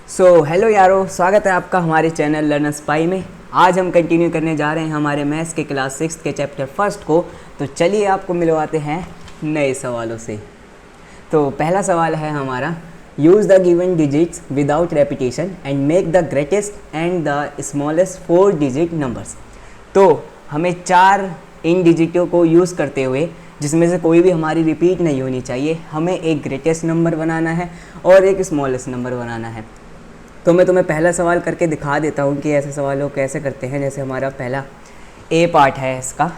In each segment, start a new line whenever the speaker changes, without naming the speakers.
Hello यारो, स्वागत है आपका हमारे चैनल लर्नर स्पाई में। आज हम कंटिन्यू करने जा रहे हैं हमारे मैथ्स के क्लास 6 के चैप्टर फर्स्ट को। तो चलिए आपको मिलवाते हैं नए सवालों से। तो पहला सवाल है हमारा, use the given digits without repetition and make the greatest and the smallest 4 digit numbers. तो हमें 4 इन डिजिटों को यूज़ करते हुए, जिसमें से कोई भी हमारी रिपीट नहीं होनी चाहिए, हमें एक ग्रेटेस्ट नंबर बनाना है और एक स्मॉलेस्ट नंबर बनाना है। तो मैं तुम्हें पहला सवाल करके दिखा देता हूँ कि ऐसे सवालों को कैसे करते हैं। जैसे हमारा पहला ए पार्ट है इसका।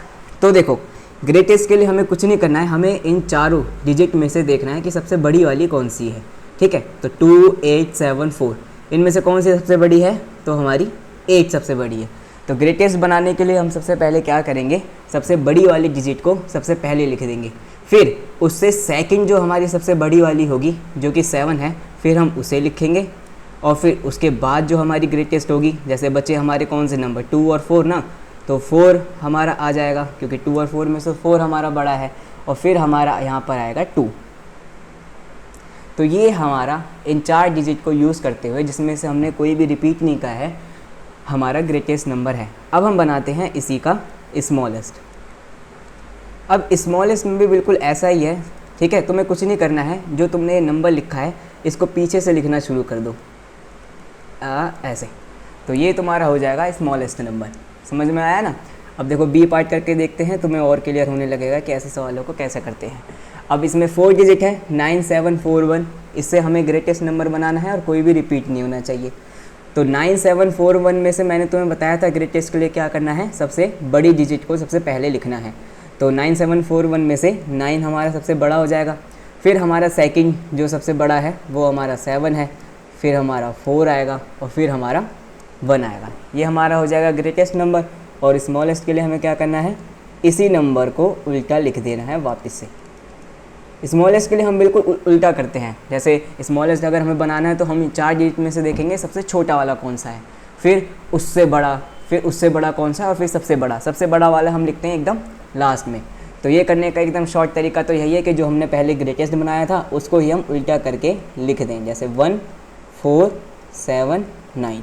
तो देखो, ग्रेटेस्ट के लिए हमें कुछ नहीं करना है, हमें इन चारों डिजिट में से देखना है कि सबसे बड़ी वाली कौन सी है। ठीक है, तो 2, 8, 7, 4 इनमें से कौन सी सबसे बड़ी है? तो हमारी 8 सबसे बड़ी है। तो ग्रेटेस्ट बनाने के लिए हम सबसे पहले क्या करेंगे, सबसे बड़ी वाली डिजिट को सबसे पहले लिख देंगे। फिर उससे सेकंड जो हमारी सबसे बड़ी वाली होगी, जो कि 7 है, फिर हम उसे लिखेंगे। और फिर उसके बाद जो हमारी ग्रेटेस्ट होगी, जैसे बच्चे हमारे कौन से नंबर 2 और 4 ना, तो 4 हमारा आ जाएगा क्योंकि 2 और 4 में से 4 हमारा बड़ा है। और फिर हमारा यहाँ पर आएगा 2। तो ये हमारा इन 4 डिजिट को यूज़ करते हुए, जिसमें से हमने कोई भी रिपीट नहीं कहा है, हमारा ग्रेटेस्ट नंबर है। अब हम बनाते हैं इसी का स्मॉलेस्ट। अब स्मॉलेस्ट में भी बिल्कुल ऐसा ही है। ठीक है, तुम्हें कुछ नहीं करना है, जो तुमने नंबर लिखा है इसको पीछे से लिखना शुरू कर दो, ऐसे। तो ये तुम्हारा हो जाएगा स्मॉलेस्ट नंबर। समझ में आया ना? अब देखो बी पार्ट करके देखते हैं, तुम्हें और क्लियर होने लगेगा कि ऐसे सवालों को कैसे करते हैं। अब इसमें 4 डिजिट है, 9, 7, 4, 1। इससे हमें ग्रेटेस्ट नंबर बनाना है और कोई भी रिपीट नहीं होना चाहिए। तो 9, 7, 4, 1 में से मैंने तुम्हें बताया था ग्रेटेस्ट के लिए क्या करना है, सबसे बड़ी डिजिट को सबसे पहले लिखना है। तो 9, 7, 4, 1 में से 9 हमारा सबसे बड़ा हो जाएगा। फिर हमारा सेकंड जो सबसे बड़ा है वो हमारा 7 है, फिर हमारा 4 आएगा और फिर हमारा 1 आएगा। ये हमारा हो जाएगा ग्रेटेस्ट नंबर। और स्मॉलेस्ट के लिए हमें क्या करना है, इसी नंबर को उल्टा लिख देना है वापस से। स्मॉलेस्ट के लिए हम बिल्कुल उल्टा करते हैं। जैसे स्मॉलेस्ट अगर हमें बनाना है तो हम 4 डिजिट में से देखेंगे सबसे छोटा वाला कौन सा है, फिर उससे बड़ा, फिर उससे बड़ा कौन सा है, और फिर सबसे बड़ा वाला हम लिखते हैं एकदम लास्ट में। तो ये करने का एकदम शॉर्ट तरीका तो यही है कि जो हमने पहले ग्रेटेस्ट बनाया था उसको ही हम उल्टा करके लिख दें। जैसे 1, 4, 7, 9,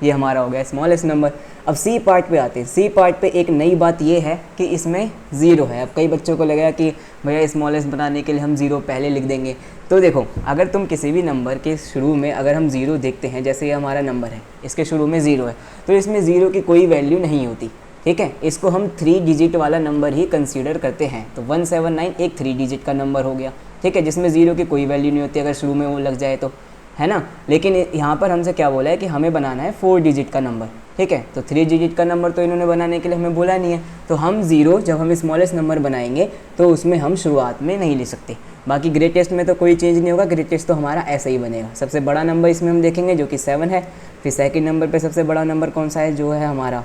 ये हमारा हो गया स्मॉलेस्ट नंबर। अब सी पार्ट पे आते हैं। सी पार्ट पे एक नई बात ये है कि इसमें 0 है। अब कई बच्चों को लगेगा कि भैया स्मॉलेस्ट बनाने के लिए हम 0 पहले लिख देंगे। तो देखो, अगर तुम किसी भी नंबर के शुरू में अगर हम 0 देखते हैं, जैसे ये हमारा नंबर है, इसके शुरू में 0 है, तो इसमें 0 की कोई वैल्यू नहीं होती। ठीक है, इसको हम 3 डिजिट वाला नंबर ही कंसीडर करते हैं। तो 179 एक 3 डिजिट का नंबर हो गया। ठीक है, जिसमें 0 की कोई वैल्यू नहीं होती अगर शुरू में वो लग जाए तो, है ना। लेकिन यहाँ पर हमसे क्या बोला है कि हमें बनाना है 4 डिजिट का नंबर। ठीक है, तो 3 डिजिट का नंबर तो इन्होंने बनाने के लिए हमें बोला नहीं है। तो हम 0 जब हम स्मॉलेस्ट नंबर बनाएंगे तो उसमें हम शुरुआत में नहीं ले सकते। बाकी ग्रेटेस्ट में तो कोई चेंज नहीं होगा, ग्रेटेस्ट तो हमारा ऐसा ही बनेगा। सबसे बड़ा नंबर इसमें हम देखेंगे जो कि 7 है। फिर सेकंड नंबर पे सबसे बड़ा नंबर कौन सा है, जो है हमारा,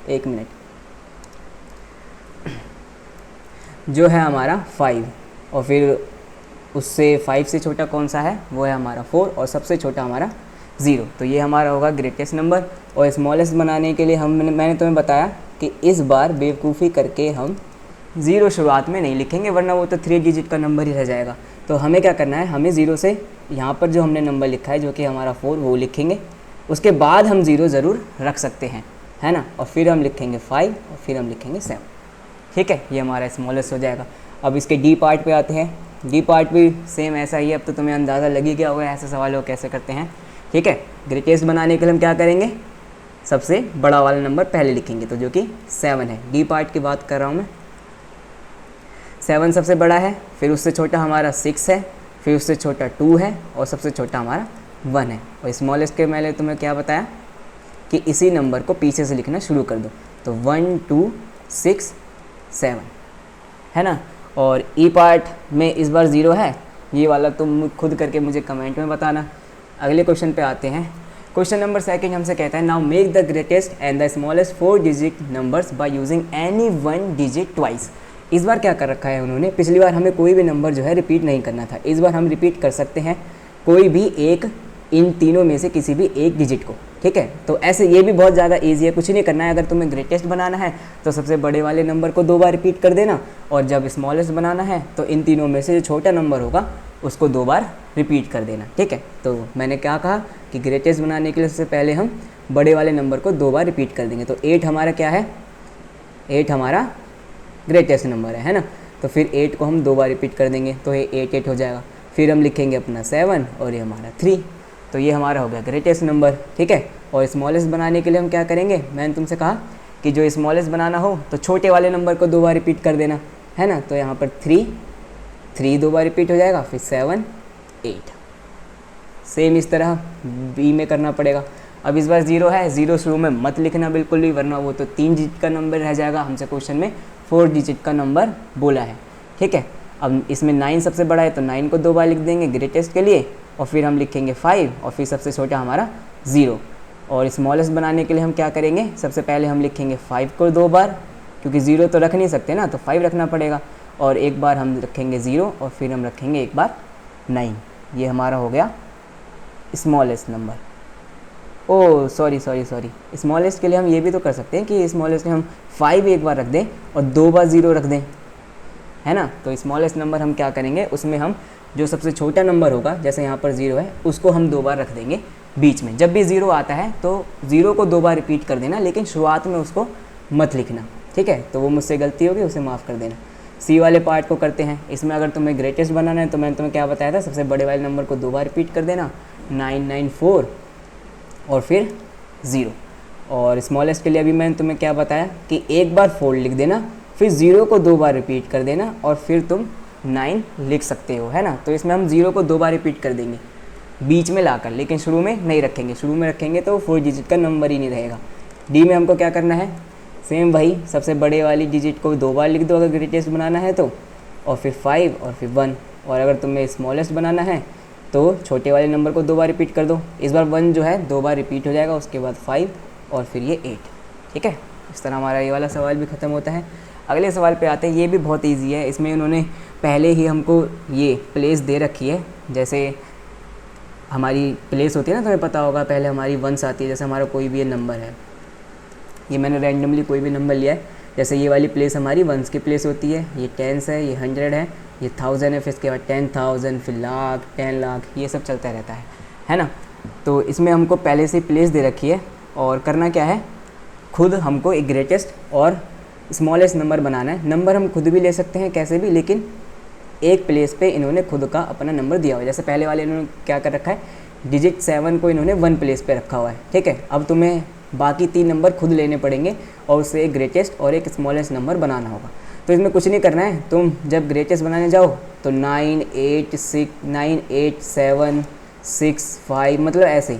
एक मिनट, जो है हमारा 5। और फिर उससे 5 से छोटा कौन सा है, वो है हमारा 4। और सबसे छोटा हमारा 0। तो ये हमारा होगा ग्रेटेस्ट नंबर। और स्मॉलेस्ट बनाने के लिए मैंने तुम्हें बताया कि इस बार बेवकूफ़ी करके हम 0 शुरुआत में नहीं लिखेंगे, वरना वो तो 3 डिजिट का नंबर ही रह जाएगा। तो हमें क्या करना है, हमें 0 से यहाँ पर जो हमने नंबर लिखा है जो कि हमारा 4, वो लिखेंगे। उसके बाद हम 0 ज़रूर रख सकते हैं, है ना। और फिर हम लिखेंगे 5 और फिर हम लिखेंगे 7। ठीक है, ये हमारा स्मॉलेस्ट हो जाएगा। अब इसके डी पार्ट पे आते हैं। डी पार्ट भी सेम ऐसा ही है। अब तो तुम्हें अंदाज़ा लग ही गया होगा ऐसे सवालों कैसे करते हैं। ठीक है, ग्रेटेस्ट बनाने के लिए हम क्या करेंगे, सबसे बड़ा वाला नंबर पहले लिखेंगे, तो जो कि 7 है। डी पार्ट की बात कर रहा हूँ मैं। 7 सबसे बड़ा है, फिर उससे छोटा हमारा 6 है, फिर उससे छोटा 2 है और सबसे छोटा हमारा 1 है। और स्मॉलेस्ट के मैंने तुम्हें क्या बताया कि इसी नंबर को पीछे से लिखना शुरू कर दो। तो 1, 2, 6, 7, है ना। और ई पार्ट में इस बार 0 है। ये वाला तुम खुद करके मुझे कमेंट में बताना। अगले क्वेश्चन पे आते हैं। क्वेश्चन नंबर 2 हमसे कहता है, now make the greatest and the smallest 4 digit numbers by using any 1 digit twice. इस बार क्या कर रखा है उन्होंने, पिछली बार हमें कोई भी नंबर जो है रिपीट नहीं करना था, इस बार हम रिपीट कर सकते हैं कोई भी एक, इन तीनों में से किसी भी एक डिजिट को। ठीक है, तो ऐसे ये भी बहुत ज़्यादा ईजी है, कुछ नहीं करना है। अगर तुम्हें ग्रेटेस्ट बनाना है तो सबसे बड़े वाले नंबर को 2 बार रिपीट कर देना, और जब स्मॉलेस्ट बनाना है तो इन तीनों में से जो छोटा नंबर होगा उसको 2 बार रिपीट कर देना, ठीक है। तो मैंने क्या कहा कि ग्रेटेस्ट बनाने के लिए सबसे पहले हम बड़े वाले नंबर को 2 बार रिपीट कर देंगे। तो 8 हमारा क्या है, 8 हमारा ग्रेटेस्ट नंबर है ना। तो फिर 8 को हम 2 बार रिपीट कर देंगे तो ये 8 8 हो जाएगा। फिर हम लिखेंगे अपना 7 और ये हमारा 3, तो ये हमारा हो गया ग्रेटेस्ट नंबर, ठीक है। और स्मॉलेस्ट बनाने के लिए हम क्या करेंगे, मैंने तुमसे कहा कि जो स्मॉलेस्ट बनाना हो तो छोटे वाले नंबर को 2 बार रिपीट कर देना, है ना। तो यहाँ पर 3 2 बार रिपीट हो जाएगा, फिर 7 8। सेम इस तरह बी में करना पड़ेगा। अब इस बार 0 है, 0 शुरू में मत लिखना बिल्कुल भी, वरना वो तो 3 डिजिट का नंबर रह जाएगा। हमसे क्वेश्चन में 4 डिजिट का नंबर बोला है, ठीक है। अब इसमें 9 सबसे बड़ा है तो 9 को 2 बार लिख देंगे ग्रेटेस्ट के लिए, और फिर हम लिखेंगे 5 और फिर सबसे छोटा हमारा 0। और स्मॉलेस्ट बनाने के लिए हम क्या करेंगे, सबसे पहले हम लिखेंगे 5 को 2 बार, क्योंकि 0 तो रख नहीं सकते ना, तो 5 रखना पड़ेगा। और एक बार हम रखेंगे 0 और फिर हम रखेंगे एक बार 9। ये हमारा हो गया smallest number. Oh sorry, smallest के लिए हम ये भी तो कर सकते हैं कि स्मॉलेस्ट में हम 5 एक बार रख दें और 2 बार 0 रख दें, है ना। तो स्मॉलेस्ट नंबर हम क्या करेंगे, उसमें हम जो सबसे छोटा नंबर होगा, जैसे यहाँ पर 0 है, उसको हम 2 बार रख देंगे बीच में। जब भी 0 आता है तो 0 को 2 बार रिपीट कर देना, लेकिन शुरुआत में उसको मत लिखना, ठीक है। तो वो मुझसे गलती होगी, उसे माफ़ कर देना। सी वाले पार्ट को करते हैं। इसमें अगर तुम्हें ग्रेटेस्ट बनाना है तो मैंने तुम्हें क्या बताया था, सबसे बड़े वाले नंबर को 2 बार रिपीट कर देना, 994 और फिर 0। और स्मॉलेस्ट के लिए अभी मैंने तुम्हें क्या बताया कि एक बार 4 लिख देना, फिर 0 को 2 बार रिपीट कर देना और फिर तुम 9 लिख सकते हो, है ना। तो इसमें हम 0 को 2 बार रिपीट कर देंगे बीच में लाकर, लेकिन शुरू में नहीं रखेंगे। शुरू में रखेंगे तो 4 डिजिट का नंबर ही नहीं रहेगा। डी में हमको क्या करना है, सेम वही, सबसे बड़े वाली डिजिट को 2 बार लिख दो अगर ग्रेटेस्ट बनाना है तो, और फिर 5 और फिर 1। और अगर तुम्हें स्मॉलेस्ट बनाना है तो छोटे वाले नंबर को 2 बार रिपीट कर दो। इस बार 1 जो है 2 बार रिपीट हो जाएगा, उसके बाद 5 और फिर ये 8, ठीक है। इस तरह हमारा ये वाला सवाल भी ख़त्म होता है। अगले सवाल पे आते हैं। ये भी बहुत इजी है। इसमें उन्होंने पहले ही हमको ये प्लेस दे रखी है। जैसे हमारी प्लेस होती है ना, तुम्हें पता होगा, पहले हमारी 1s आती है। जैसे हमारा कोई भी ये नंबर है, ये मैंने रैंडमली कोई भी नंबर लिया है। जैसे ये वाली प्लेस हमारी 1s की प्लेस होती है, ये 10s है, ये 100 है, ये 1000 है, फिर इसके बाद 10,000, फिर लाख, 10 लाख, ये सब चलता रहता है ना। तो इसमें हमको पहले से प्लेस दे रखी है और करना क्या है, खुद हमको एक ग्रेटेस्ट और स्मॉलेस्ट नंबर बनाना है। नंबर हम खुद भी ले सकते हैं कैसे भी, लेकिन एक प्लेस पे इन्होंने खुद का अपना नंबर दिया हुआ है। जैसे पहले वाले इन्होंने क्या कर रखा है, डिजिट 7 को इन्होंने 1 प्लेस पे रखा हुआ है, ठीक है। अब तुम्हें बाकी 3 नंबर खुद लेने पड़ेंगे और उससे एक ग्रेटेस्ट और एक स्मॉलेस्ट नंबर बनाना होगा। तो इसमें कुछ नहीं करना है, तुम जब ग्रेटेस्ट बनाने जाओ तो 9 8 7 6 5, मतलब ऐसे ही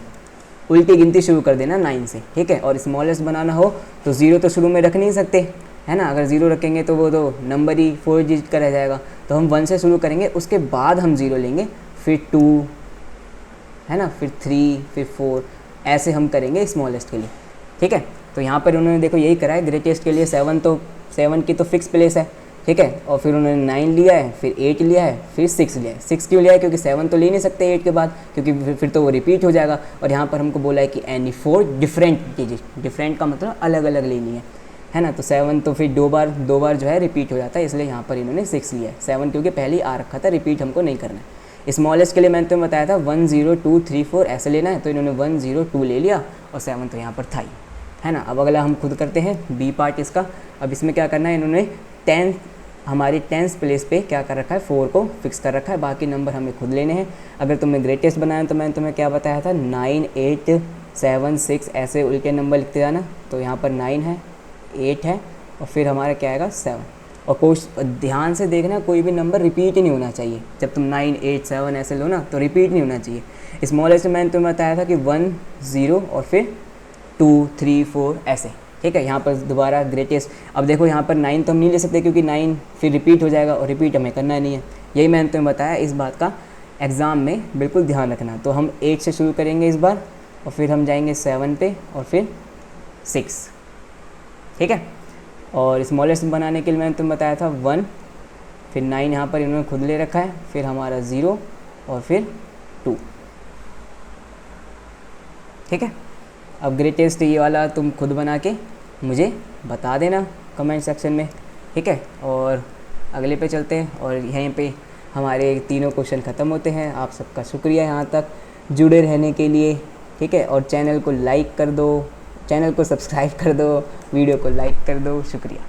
उल्टी गिनती शुरू कर देना 9 से, ठीक है। और स्मॉलेस्ट बनाना हो तो 0 तो शुरू में रख नहीं सकते, है ना। अगर 0 रखेंगे तो वो तो नंबर ही 4 डिजिट का रह जाएगा। तो हम 1 से शुरू करेंगे, उसके बाद हम 0 लेंगे, फिर 2, है ना, फिर 3, फिर 4, ऐसे हम करेंगे स्मॉलेस्ट के लिए, ठीक है। तो यहाँ पर उन्होंने देखो यही करा है। ग्रेटेस्ट के लिए 7 की तो फिक्स प्लेस है, ठीक है। और फिर उन्होंने 9 लिया है, फिर 8 लिया है, फिर 6 लिया है। 6 क्यों लिया है, क्योंकि 7 तो ले नहीं सकते 8 के बाद, क्योंकि फिर तो वो रिपीट हो जाएगा। और यहाँ पर हमको बोला है कि एनी 4 डिफरेंट डिजिट, डिफरेंट का मतलब अलग अलग लेनी है ना। तो 7 तो फिर दो बार जो है रिपीट हो जाता है, इसलिए यहाँ पर इन्होंने 6 लिया है। 7 क्योंकि पहले ही आ रखा था, रिपीट हमको नहीं करना है। स्मॉलेस्ट के लिए मैंने तुम्हें बताया था 1 0 2 3 4 ऐसे लेना है, तो इन्होंने 1 0 2 ले लिया और 7 तो यहाँ पर था ही, है ना। अब अगला हम खुद करते हैं बी पार्ट इसका। अब इसमें क्या करना है, इन्होंने 10 हमारी 10th प्लेस पे क्या कर रखा है, 4 को फिक्स कर रखा है। बाकी नंबर हमें खुद लेने हैं। अगर तुम्हें ग्रेटेस्ट बनाया तो मैंने तुम्हें क्या बताया था, 9 8 7 6 ऐसे उल्टे नंबर लिखते जाना। तो यहाँ पर 9 है, 8 है और फिर हमारा क्या आएगा 7। और ध्यान से देखना, कोई भी नंबर रिपीट ही नहीं होना चाहिए। जब तुम 9 8 7 ऐसे लो ना तो रिपीट नहीं होना चाहिए। स्मॉलेस्ट में मैंने तुम्हें बताया था कि 1 0 और फिर 2 3 4 ऐसे, ठीक है। यहाँ पर दोबारा ग्रेटेस्ट। अब देखो यहाँ पर 9 तो हम नहीं ले सकते, क्योंकि 9 फिर रिपीट हो जाएगा और रिपीट हमें करना नहीं है। यही मैंने तुम्हें बताया, इस बात का एग्ज़ाम में बिल्कुल ध्यान रखना। तो हम 8 से शुरू करेंगे इस बार, और फिर हम जाएंगे 7 पे और फिर 6, ठीक है। और स्मॉलेस्ट बनाने के लिए मैंने तुम्हें बताया था 1, फिर 9 यहाँ पर इन्होंने खुद ले रखा है, फिर हमारा 0 और फिर 2, ठीक है। अब ग्रेटेस्ट ये वाला तुम खुद बना के मुझे बता देना कमेंट सेक्शन में, ठीक है। और अगले पे चलते हैं। और यहीं पे हमारे तीनों क्वेश्चन ख़त्म होते हैं। आप सबका शुक्रिया यहाँ तक जुड़े रहने के लिए, ठीक है। और चैनल को लाइक कर दो, चैनल को सब्सक्राइब कर दो, वीडियो को लाइक कर दो। शुक्रिया।